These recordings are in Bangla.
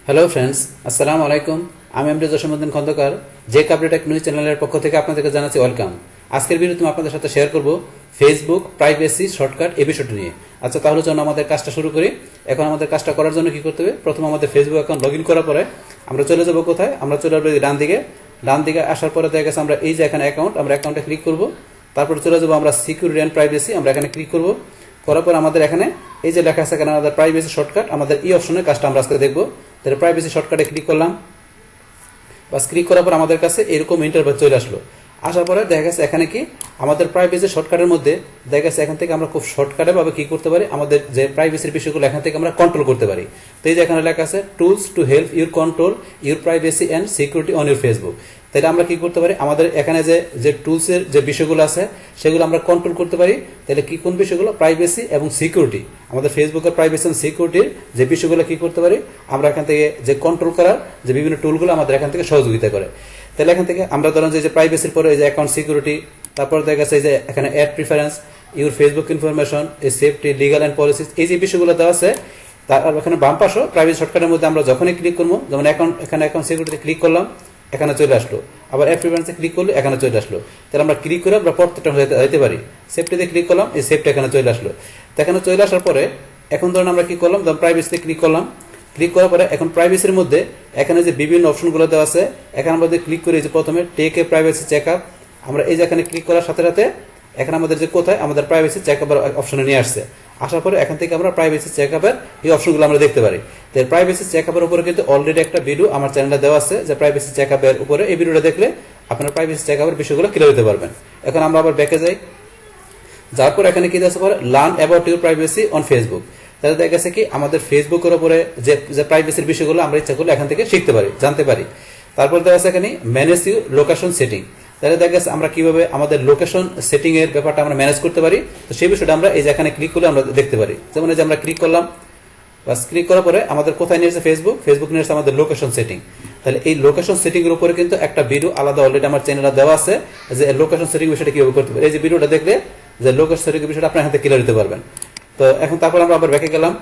হ্যালো ফ্রেন্ডস, আসসালামু আলাইকুম। আমি এমডি জসীমউদ্দিন খন্দকার, যে আপডেট নিউজ চ্যানেলের পক্ষ থেকে আপনাদেরকে জানাচ্ছি ওয়েলকাম। আজকের ভিডিওতে আমি আপনাদের সাথে শেয়ার করব ফেসবুক প্রাইভেসি শর্টকাট এই বিষয়টি নিয়ে। আচ্ছা, তাহলে চলুন আমাদের কাজটা শুরু করি। এখন আমাদের কাজটা করার জন্য কি করতে হবে? প্রথমে আমাদের ফেসবুক অ্যাকাউন্ট লগ ইন করার পরে আমরা চলে যাব কোথায়? আমরা চলে যাবো ডান দিকে আসার পরে দেখা গেছে আমরা এই যে এখানে অ্যাকাউন্ট, আমরা অ্যাকাউন্টে ক্লিক করব। তারপরে চলে যাবো আমরা সিকিউরিটি অ্যান্ড প্রাইভেসি, আমরা এখানে ক্লিক করব। করার পর আমাদের এখানে এই যে লেখা আছে এখানে আমাদের প্রাইভেসি শর্টকাট, আমাদের এই অপশনের কাজটা আমরা আজকে দেখবো। তাহলে প্রাইভেসি শর্টকাটে ক্লিক করলাম। বাস ক্লিক করার পর আমাদের কাছে এরকম ইন্টারফেস চলে আসলো। আসার পরে দেখা গেছে এখানে কি আমাদের প্রাইভেসি শর্টকাটের মধ্যে দেখা গেছে এখান থেকে আমরা খুব শর্টকাটে ভাবে কি করতে পারি, আমাদের যে প্রাইভেসির বিষয়গুলো এখান থেকে আমরা কন্ট্রোল করতে পারি। তো এই যে এখানে লেখা আছে tools to help your control your privacy and security on your Facebook. তাহলে আমরা কি করতে পারি, আমাদের এখানে যে টুলসের যে বিষয়গুলো আছে সেগুলো আমরা কন্ট্রোল করতে পারি। তাহলে কি কোন বিষয়গুলো? প্রাইভেসি এবং সিকিউরিটি। আমাদের ফেসবুকের প্রাইভেসি এবং সিকিউরিটির যে বিষয়গুলো কি করতে পারি, আমরা এখান থেকে যে কন্ট্রোল করার যে বিভিন্ন টুলগুলো আমাদের এখান থেকে সহযোগিতা করে। তাহলে এখান থেকে আমরা ধরেন যে প্রাইভেসির পরে এই যে অ্যাকাউন্ট সিকিউরিটি, তারপর দেখা গেছে এই যে এখানে ad preference, your Facebook information, এই সেফটি, লিগাল অ্যান্ড পলিসিস, এই যে বিষয়গুলো দেওয়া আছে। তার এখানে বাম পাশে প্রাইভেসি শর্টকাটের মধ্যে আমরা যখনই ক্লিক করবো, যেমন এখানে অ্যাকাউন্ট সিকিউরিটিতে ক্লিক করলাম, এখানে চলে আসলো। আবার অ্যাড প্রিফারেন্সে ক্লিক করলে এখানে চলে আসলো। তাহলে আমরা ক্লিক করে আমরা প্রত্যেকটা হতে পারি। সেফটিতে ক্লিক করলাম, এই সেফটি এখানে চলে আসলো। তো এখানে চলে আসার পরে এখন ধরুন আমরা কি করলাম, প্রাইভেসিতে ক্লিক করলাম। ক্লিক করার পরে এখন প্রাইভেসির মধ্যে এখানে যে বিভিন্ন অপশনগুলো দেওয়া আছে, এখানে মধ্যে ক্লিক করে যে প্রথমে টেক এ প্রাইভেসি চেকআপ, আমরা এই যে এখানে ক্লিক করার সাথে সাথে এখানে আমাদের যে কোথায় আমাদের প্রাইভেসি চেকআপের অপশনে নিয়ে আসছে। আসার পরে এখান থেকে আমরা প্রাইভেসি চেকআপের এই অপশনগুলো আমরা দেখতে পারি। তো প্রাইভেসি চেকআপের উপরে কিন্তু অলরেডি একটা ভিডিও আমার চ্যানেলে দেওয়া আছে, যে প্রাইভেসি চেকআপের উপরে। এই ভিডিওটা দেখলে আপনারা প্রাইভেসি চেকআপের বিষয়গুলো ক্লিয়ার হতে পারবেন। এখন আমরা আবার ব্যাকে যাই। যার পর এখানে কি দেওয়া পরে learn about your privacy on Facebook. তাহলে দেখা গেছে কি আমাদের ফেসবুকের উপরে যে প্রাইভেসির বিষয়গুলো আমরা ইচ্ছা করলে এখান থেকে শিখতে পারি, জানতে পারি। তারপর দেখা যাচ্ছে এখানে ম্যানেজ ইউর লোকেশন সেটিং। তাহলে দেখা গেছে আমরা কিভাবে আমাদের লোকেশন সেটিং এর ব্যাপারটা আমরা ম্যানেজ করতে পারি। তো সেই বিষয়টা আমরা এই যে এখানে ক্লিক করলে আমরা দেখতে পারি। যেমন এই যে আমরা ক্লিক করলাম, বাস ক্লিক করার পরে আমাদের কোথায় নিয়ে এসেছে ফেসবুক নিয়ে এসেছে আমাদের লোকেশন সেটিং। তাহলে এই লোকেশন সেটিং এর উপরে কিন্তু একটা ভিডিও আলাদা অলরেডি আমার চ্যানেলে দেওয়া আছে, যে লোকেশন সেটিং বিষয়টা কিভাবে করতে পারি। এই যে ভিডিওটা দেখলে যে লোকেশন সেটিং বিষয়টা আপনি এখান থেকে ক্লিয়ার দিতে পারবেন। তো এখন তারপর আমরা আবার ব্যাকে গেলাম।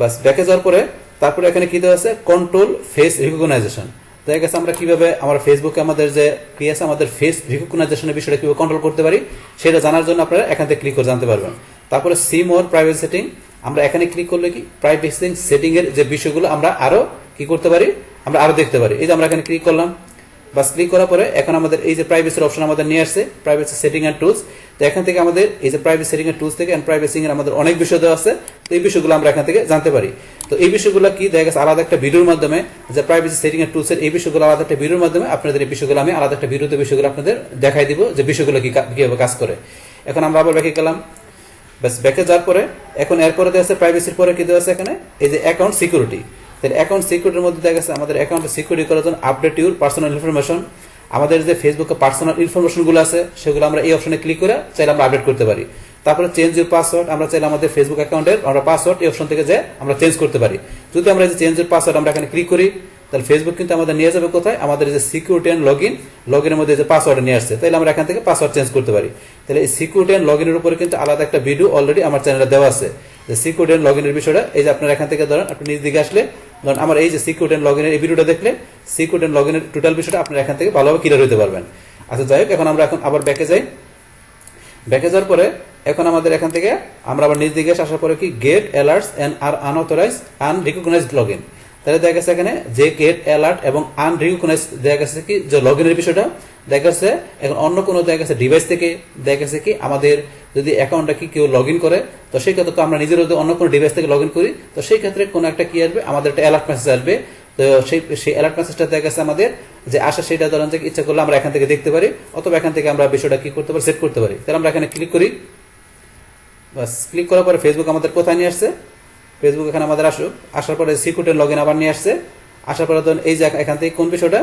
বাস ব্যাকে যাওয়ার পরে তারপরে এখানে কি দেওয়া আছে কন্ট্রোল ফেস রিকগনাইজেশন। দেখা গেছে আমরা কিভাবে আমার ফেসবুকে আমাদের যে কি আছে আমাদের ফেস রিকগনাইজেশনের বিষয়টা কিভাবে কন্ট্রোল করতে পারি সেটা জানার জন্য আপনারা এখান থেকে ক্লিক করে জানতে পারবেন। তারপরে সি মোর প্রাইভেসি সেটিং, আমরা এখানে ক্লিক করলে কি প্রাইভেসি সেটিং এর যে বিষয়গুলো আমরা আরো কি করতে পারি, আমরা আরো দেখতে পারি। এই যে আমরা এখানে ক্লিক করলাম, বাস ক্লিক করার পরে এখন আমাদের এই যে প্রাইভেসির অপশন আমাদের নিয়ে আসছে, প্রাইভেসি সেটিং এন্ড টুলস। তো এখান থেকে আমাদের এই যে প্রাইভেসি সেটিং এর টুলস থেকে এন্ড প্রাইভেসি এর আমাদের অনেক বিষয় দেওয়া আছে। তো এই বিষয়গুলো আমরা এখান থেকে জানতে পারি। তো এই বিষয়গুলো কি দেখা গেছে আলাদা একটা ভিডিওর মাধ্যমে, যে প্রাইভেসি সেটিং এর টুলস এর এই বিষয়গুলো আলাদা একটা ভিডিওর মাধ্যমে আপনাদের এই বিষয়গুলো আমি আলাদা একটা ভিডিওতে বিষয়গুলো আপনাদের দেখাই দিব, যে বিষয়গুলো কিভাবে কাজ করে। এখন আমরা আবার ব্যাকে গেলাম। বাস ব্যাকে যাওয়ার পরে এখন এরপরে দেওয়া আছে প্রাইভেসির পরে কি দেওয়া আছে এখানে এই যে অ্যাকাউন্ট সিকিউরিটি। তাহলে অ্যাকাউন্ট সিকিউরিটির মধ্যে দেখা গেছে আমাদের অ্যাকাউন্ট সিকিউরিটি করার জন্য আপডেট ইউর পার্সোনাল ইনফরমেশন, আমাদের যে ফেসবুকে পার্সোনাল ইনফরমেশন গুলো আছে সেগুলো আমরা এই অপশনে ক্লিক করে চাইলে আমরা আপডেট করতে পারি। তারপরে চেঞ্জ ইউর পাসওয়ার্ড, আমরা চাইলে আমাদের ফেসবুক অ্যাকাউন্টের আমরা পাসওয়ার্ড এই অপশন থেকে যে আমরা চেঞ্জ করতে পারি। যদি আমরা এই যে চেঞ্জ ইউর পাসওয়ার্ড আমরা এখানে ক্লিক করি, তাহলে ফেসবুক কিন্তু আমাদের নিয়ে যাবে কোথায়, আমাদের যে সিকিউরিটি অ্যান্ড লগ ইনের মধ্যে যে পাসওয়ার্ড নিয়ে আসছে, তাহলে আমরা এখান থেকে পাসওয়ার্ড চেঞ্জ করতে পারি। তাহলে এই সিকিউরিটি অ্যান্ড লগ ইনের উপরে কিন্তু আলাদা একটা ভিডিও অলরেডি আমার চ্যানেলে দেওয়া আছে, যে সিকিউরিটি অ্যান্ড লগ ইনের বিষয়টা। এই যে আপনারা এখান থেকে ধরেন আপনি নিজ দিকে আসলে ধরেন আমার এই যে সিকিউরিটি অ্যান্ড লগ ইনের এই ভিডিওটা দেখলে সিকিউরিটি অ্যান্ড লগ ইনের টোটাল বিষয়টা আপনারা এখান থেকে ভালোভাবে ক্লিয়ার হতে পারবেন। আচ্ছা যাই হোক, এখন আমরা আবার ব্যাকে যাই। ব্যাকে যাওয়ার পরে এখন আমাদের এখান থেকে আমরা আবার নিজ দিকে আসার পরে কি গেট অ্যালার্টস এন্ড আর আনঅথরাইজড আনরিকগনাইজড লগইন। তাহলে দেখা গেছে এখানে যে গেট অ্যালার্ট এবং আনরিকগনাইজড দেখা গেছে কি যে লগইনের বিষয়টা দেখা গেছে এখন অন্য কোনো দেখা গেছে ডিভাইস থেকে দেখা গেছে কি আমাদের যদি অ্যাকাউন্টটা কি কেউ লগ ইন করে, তো সেই ক্ষেত্রে তো আমরা নিজের অন্য কোনো ডিভাইস থেকে লগ ইন করি, তো সেই ক্ষেত্রে কোনো একটা কি আসবে আমাদের একটা অ্যালার্ট মেসেজ আসবে। তো সেই অ্যালার্ট মেসেজটা দেখা গেছে আমাদের যে আসা সেটা ধরেন যে ইচ্ছা করলে আমরা এখান থেকে দেখতে পারি, অথবা এখান থেকে আমরা বিষয়টা কি করতে পারি সেট করতে পারি। তাহলে আমরা এখানে ক্লিক করি। বাস ক্লিক করার পরে ফেসবুক আমাদের কোথায় নিয়ে আসছে, ফেসবুক এখানে আমাদের আসার পরে সিকিউরিটি লগ ইন আবার নিয়ে আসছে। আসার পরে ধরুন এই যে এখান থেকে কোন বিষয়টা,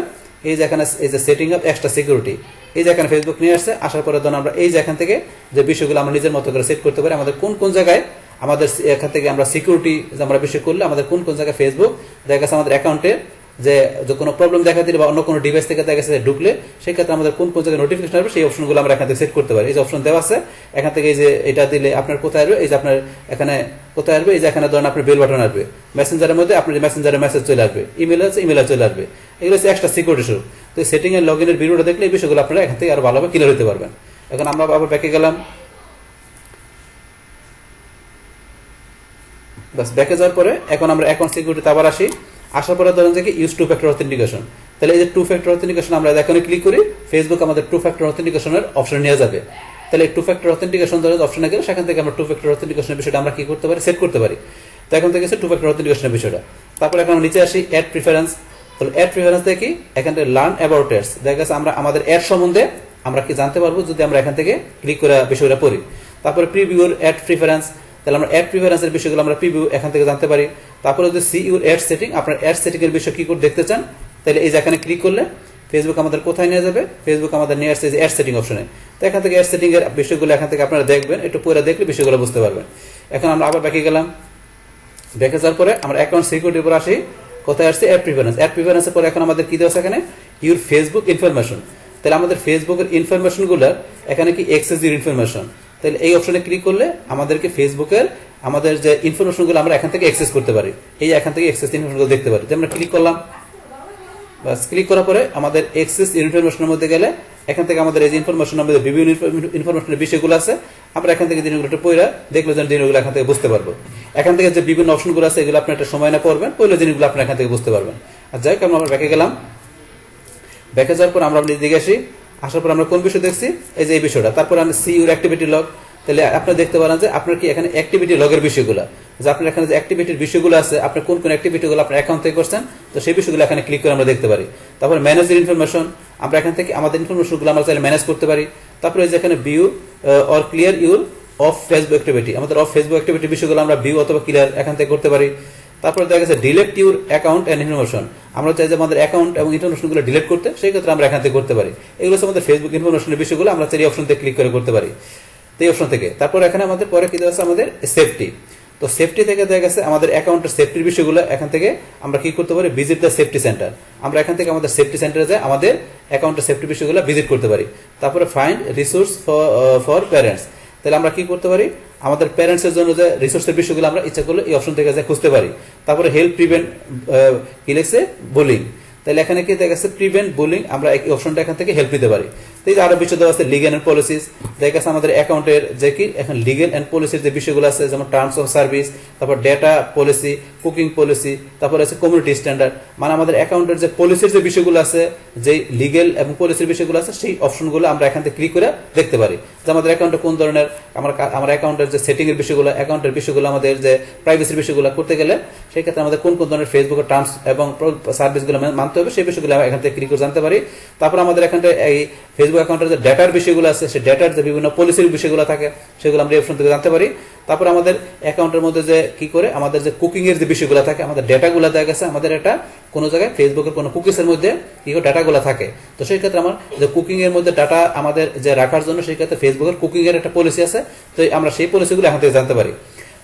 এই যে এখানে এই যে সেটিং আপ এক্সট্রা সিকিউরিটি, এই যে এখানে ফেসবুক নিয়ে আসছে। আসার পরে ধরুন আমরা এই যে এখান থেকে যে বিষয়গুলো আমরা নিজের মতো করে সেট করতে পারি, আমাদের কোন কোন জায়গায় আমাদের এখান থেকে আমরা সিকিউরিটি আমরা বিষয় করলে আমাদের কোন কোন জায়গায় ফেসবুক দেখা গেছে আমাদের অ্যাকাউন্টের যে কোনো প্রবলেম দেখা দিলে বা অন্য কোনো ডিভাইস থেকে দেখা গেছে ঢুকলে সেক্ষেত্রে আমাদের কোন কোন জায়গায় নোটিফিকেশন আসবে সেই অপশনগুলো আমরা এখান থেকে সেট করতে পারি। এই যে অপশন দেওয়া আছে এখান থেকে, এই যে এটা দিলে আপনার কোথায় আসবে, এই যে আপনার এখানে কোথায় আসবে, এই যে এখানে ধরেন আপনার বেল বাটন আসবে, মেসেঞ্জারের মধ্যে আপনার মেসেঞ্জারের মেসেজ চলে আসবে, ইমেল আছে ইমেলে চলে আসবে। এগুলো হচ্ছে এক্সট্রা সিকিউরিটি স্বরূপ। তো সেটিং এর লগইনের ভিডিওটা দেখলে এই বিষয়গুলো আপনারা এখান থেকে আরো ভালোভাবে ক্লিয়ার হতে পারবেন। এখন আমরা আবার ব্যাকে গেলাম, বাস ব্যাকে যাওয়ার পরে এখন আমরা অ্যাকাউন্ট সিকিউরিটিতে আবার আসার পরে ধরেন যে ইউজ টু ফ্যাক্টর অথেন্টিকেশন। তাহলে এই যে টু ফ্যাক্টর অথেন্টিকেশন আমরা এখানে ক্লিক করি, ফেসবুক আমাদের টু ফ্যাক্টর অথেন্টিকেশনের অপশনে নিয়ে যাবে। তাহলে টু ফ্যাক্টর অথেন্টিকেশন ধরে অপশনে গেলে সেখান থেকে আমরা টু ফ্যাক্টর অথেন্টিকেশনের বিষয়টা আমরা কি করতে পারি, সেট করতে পারি। তো এখন থেকে টু ফ্যাক্টর অথেন্টিকেশনের বিষয়টা। তারপরে এখন নিচে আসি অ্যাড প্রিফারেন্স। তাহলে অ্যাড প্রিফারেন্স দেখি এখান থেকে লার্ন অ্যাবাউট অ্যাডস, দেখা গেছে আমরা আমাদের অ্যাড সম্বন্ধে আমরা কি জানতে পারবো যদি আমরা এখান থেকে ক্লিক করে বিষয়টা পড়ি। তারপরে প্রিভিউর অ্যাড প্রিফারেন্স, তাহলে আমরা অ্যাড প্রিফারেন্সের বিষয়গুলো আমরা প্রিভিউ এখান থেকে জানতে পারি। তারপরে যদি সি ইউর অ্যাড সেটিং, আপনার অ্যাড সেটিং এর বিষয় কি করে দেখতে চান, তাহলে এই যে এখানে ক্লিক করলে ফেসবুক আমাদের কোথায় নিয়ে যাবে, ফেসবুক আমাদের নিয়ে আসছে যে অ্যাড সেটিং অপশনে। তো এখান থেকে অ্যাড সেটিং এর বিষয়গুলো এখান থেকে আপনারা দেখবেন, একটু পরে দেখলে বিষয়গুলো বুঝতে পারবেন। এখন আমরা আবার ব্যাকে গেলাম, ব্যাকে যাওয়ার পরে আমরা অ্যাকাউন্ট সিকিউরিটির উপর আসি, কোথায় আসছে অ্যাড প্রিফারেন্স। অ্যাড প্রিফারেন্সের পরে এখন আমাদের কি দেওয়া আছে এখানে ইউর ফেসবুক ইনফরমেশন। তাহলে আমাদের ফেসবুকের ইনফরমেশন গুলো এখানে কি এক্সেস ইউর ইনফরমেশন, তাহলে এই অপশনে ক্লিক করলে আমাদেরকে ফেসবুকের আমাদের যে ইনফরমেশন গুলো আমরা এখান থেকে অ্যাক্সেস করতে পারি, এই এখান থেকে অ্যাক্সেস ইনফরমেশন দেখতে পারি। যে আমরা ক্লিক করলাম, বাস ক্লিক করার পরে আমাদের অ্যাক্সেস ইনফরমেশনের মধ্যে গেলে এখান থেকে আমাদের এই যে ইনফরমেশন আমাদের বিভিন্ন ইনফরমেশনের বিষয়গুলো আছে আমরা এখান থেকে জিনিসগুলো একটু পড়া দেখলে যেন জিনিসগুলো এখান থেকে বুঝতে পারবো। এখান থেকে যে বিভিন্ন অপশনগুলো আছে এগুলো আপনি একটা সময় না পড়বেন, পড়লে জিনিসগুলো আপনি এখান থেকে বুঝতে পারবেন। আর যাই হোক আমরা ব্যাকে গেলাম, ব্যাকে যাওয়ার পর আমরা দিকে আসি, আসার পর আমরা কোন বিষয় দেখছি, এই যে এই বিষয়টা। তারপর আমরা সি ইউর অ্যাক্টিভিটি লগ, তাহলে আপনি দেখতে পারেন যে আপনার কি এখানে অ্যাক্টিভিটি লগের বিষয়গুলো, যে আপনার এখানে যে অ্যাক্টিভিটির বিষয়গুলো আছে, আপনি কোন কোন অ্যাক্টিভিটিগুলো আপনার অ্যাকাউন্ট থেকে করছেন, তো সেই বিষয়গুলো এখানে ক্লিক করে আমরা দেখতে পারি। তারপর ম্যানেজের ইনফরমেশন, আমরা এখান থেকে আমাদের ইনফরমেশনগুলো আমরা চাইলে ম্যানেজ করতে পারি। তারপরে যে এখানে view or clear your of Facebook activity, আমাদের অফ ফেসবুক অ্যাক্টিভিটি বিষয়গুলো আমরা ভিউ অথবা ক্লিয়ার এখান থেকে করতে পারি। তারপরে দেখা গেছে delete your account and information, আমরা চাই যে আমাদের অ্যাকাউন্ট এবং ইনফরমেশনগুলো ডিলিট করতে, সেই ক্ষেত্রে আমরা এখান থেকে করতে পারি। এগুলো হচ্ছে আমাদের ফেসবুক ইনফরমেশনের বিষয়গুলো আমরা চাই অপশন থেকে ক্লিক করে করতে পারি, এই অপশন থেকে। তারপর এখানে আমাদের পরে কি দেওয়া আছে আমাদের সেফটি। তো সেফটি থেকে দেখা গেছে আমাদের অ্যাকাউন্টের সেফটির বিষয়গুলো এখান থেকে আমরা কি করতে পারি, ভিজিট দ্য সেফটি সেন্টার, আমরা এখান থেকে আমাদের সেফটি সেন্টারে যাই আমাদের অ্যাকাউন্টের সেফটি বিষয়গুলো ভিজিট করতে পারি। তারপরে ফাইন্ড রিসোর্স ফর প্যারেন্টস, তাহলে আমরা কি করতে পারি, আমাদের প্যারেন্টসের জন্য যে রিসোর্সের বিষয়গুলো আমরা ইচ্ছা করলে এই অপশন থেকে খুঁজতে পারি। তারপরে হেল্প প্রিভেন্ট কি লিখছে বুলিং, তাহলে এখানে কি দেখা গেছে প্রিভেন্ট বুলিং, আমরা এই অপশনটা এখান থেকে হেল্প নিতে পারি। তো এই যে আরো বিষয় দেওয়া আছে লিগেল এন্ড পলিসিস, দেখা গেছে আমাদের অ্যাকাউন্টের যে কি এখন লিগেল এন্ড পলিসির যে বিষয়গুলো আছে, যেমন টার্মস অফ সার্ভিস, তারপর ডেটা পলিসি, কুকিং পলিসি, তারপর আছে কমিউনিটি স্ট্যান্ডার্ড, মানে আমাদের অ্যাকাউন্টের যে পলিসির যে বিষয়গুলো আছে, যে লিগেল এবং পলিসির বিষয়গুলো আছে, সেই অপশনগুলো আমরা এখান থেকে ক্লিক করে দেখতে পারি যে আমাদের অ্যাকাউন্টে কোন ধরনের আমার অ্যাকাউন্টের যে সেটিং এর বিষয়গুলো, অ্যাকাউন্টের বিষয়গুলো, আমাদের যে প্রাইভেসির বিষয়গুলো করতে গেলে সেই ক্ষেত্রে আমাদের কোন কোন ধরনের ফেসবুকের টার্মস এবং সার্ভিসগুলো মানতে হবে, সেই বিষয়গুলো এখান থেকে ক্লিক করে জানতে পারি। তারপর আমাদের এখানে এই ফেসবুক অ্যাকাউন্টের যে ডেটার বিষয়গুলো আছে, সেই ডেটার যে বিভিন্ন পলিসির বিষয়গুলো থাকে সেগুলো আমরা এই অপশন থেকে জানতে পারি। তারপর আমাদের অ্যাকাউন্টের মধ্যে যে কি করে আমাদের যে কুকিং এর যে বিষয়গুলো থাকে, আমাদের ডেটাগুলো দেখা গেছে আমাদের একটা কোনো জায়গায় ফেসবুকের কোনো কুকিজের মধ্যে কি করে ডাটাগুলো থাকে, তো সেই ক্ষেত্রে আমার যে কুকিং এর মধ্যে ডাটা আমাদের যে রাখার জন্য সেই ক্ষেত্রে ফেসবুকের কুকিং এর একটা পলিসি আছে, তো আমরা সেই পলিসিগুলো এখান থেকে জানতে পারি।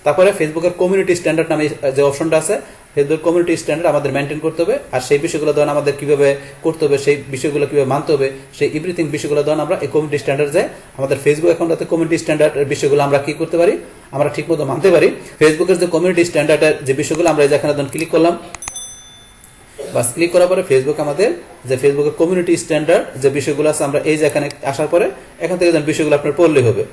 তারপরে ফেসবুকের কমিউনিটি স্ট্যান্ডার্ড নামে যে অপশনটা আছে, ফেসবুক কমিউনিটি স্ট্যান্ডার্ড আমাদের মেনটেন করতে হবে, আর সেই বিষয়গুলো ধরেন আমাদের কিভাবে করতে হবে, সেই বিষয়গুলো কিভাবে মানতে হবে, সেই এভরিথিং বিষয়গুলো ধরেন আমরা এই কমিউনিটি স্ট্যান্ডার্ড যে আমাদের ফেসবুক অ্যাকাউন্টে কমিউনিটি স্ট্যান্ডার্ডের বিষয়গুলো আমরা কি করতে পারি, আমরা ঠিকমতো মানতে পারি। ফেসবুকের যে কমিউনিটি স্ট্যান্ডার্ডের যে বিষয়গুলো আমরা যেখানে ধরুন ক্লিক করলাম, বাস ক্লিক করার পরে ফেসবুক আমাদের যে ফেসবুকের কমিউনিটি স্ট্যান্ডার্ড যে বিষয়গুলো আছে, আমরা এই যে এখানে আসার পরে এখান থেকে বিষয়গুলো আপনার পড়লেই হবে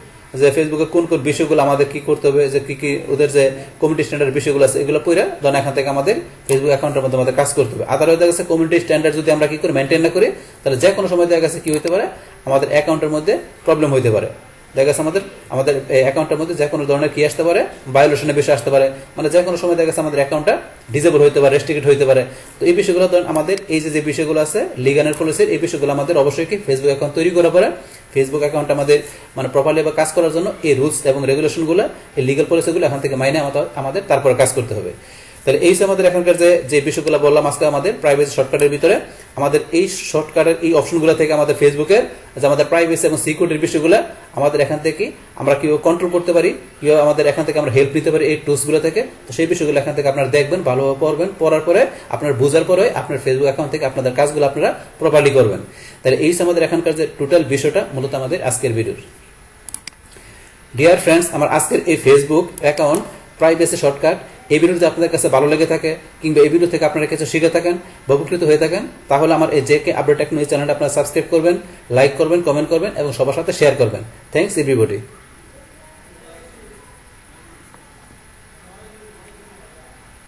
যে ফেসবুকে কোন কোন বিষয়গুলো আমাদের কি করতে হবে, যে কি কি ওদের যে কমিউনিটি স্ট্যান্ডার্ড বিষয়গুলো আছে এগুলো পড়ে ধরেন এখান থেকে আমাদের ফেসবুক অ্যাকাউন্টের মধ্যে আমাদের কাজ করতে হবে। আদারওয়াইজ দেখা গেছে কমিউনিটি স্ট্যান্ডার্ড যদি আমরা কি করে মেনটেন না করি, তাহলে যে কোনো সময় দেখা গেছে কি হতে পারে, আমাদের অ্যাকাউন্টের মধ্যে প্রবলেম হতে পারে। দেখা গেছে আমাদের অ্যাকাউন্টের মধ্যে যে কোনো ধরনের কি আসতে পারে, ভায়োলেশনের বিষয় আসতে পারে, মানে যে কোনো সময় দেখা গেছে আমাদের অ্যাকাউন্টটা ডিসেবল হতে পারে, রেস্ট্রিক্টেড হতে পারে। তো এই বিষয়গুলো ধরেন আমাদের এই যে বিষয়গুলো আছে লিগাল এন্ড পলিসির, এই বিষয়গুলো আমাদের অবশ্যই কি ফেসবুক অ্যাকাউন্ট তৈরি করার পরে ফেসবুক অ্যাকাউন্ট আমাদের মানে প্রপারলি বা কাজ করার জন্য এই রুলস এবং রেগুলেশনগুলো, এই লিগাল পলিসিগুলো এখান থেকে মাইনে আমাদের তারপরে কাজ করতে হবে। তাহলে এই আমাদের এখানকার যে বিষয়গুলো বললাম আজকে আমাদের প্রাইভেসি শর্টকাটের ভিতরে, আমাদের এই শর্টকাটের এই অপশনগুলো থেকে আমাদের ফেসবুকের যে আমাদের প্রাইভেসি এবং সিকিউরিটির বিষয়গুলো আমাদের এখান থেকে আমরা কিভাবে কন্ট্রোল করতে পারি, কিভাবে আমাদের এখান থেকে আমরা হেল্প নিতে পারি এই টুলসগুলো থেকে। তো সেই বিষয়গুলো এখান থেকে আপনারা দেখবেন, ভালোভাবে পড়বেন, পড়ার পরে আপনার বোঝার পরে আপনার ফেসবুক অ্যাকাউন্ট থেকে আপনাদের কাজগুলো আপনারা প্রপারলি করবেন। তাহলে এই আমাদের এখানকার যে টোটাল বিষয়টা মূলত আমাদের আজকের ভিডিওর। ডিয়ার ফ্রেন্ডস, আমার আজকের এই ফেসবুক অ্যাকাউন্ট প্রাইভেসি শর্টকাট এই ভিডিও যদি আপনাদের কাছে ভালো লেগে থাকে কিংবা এই ভিডিও থেকে আপনারা কিছু শিখে থাকেন বা উপকৃত হয়ে থাকেন, তাহলে আমার এই জেকে আপডেট টেকনোলজি চ্যানেলটা আপনারা সাবস্ক্রাইব করবেন, লাইক করবেন, কমেন্ট করবেন এবং সবার সাথে শেয়ার করবেন। Thanks everybody.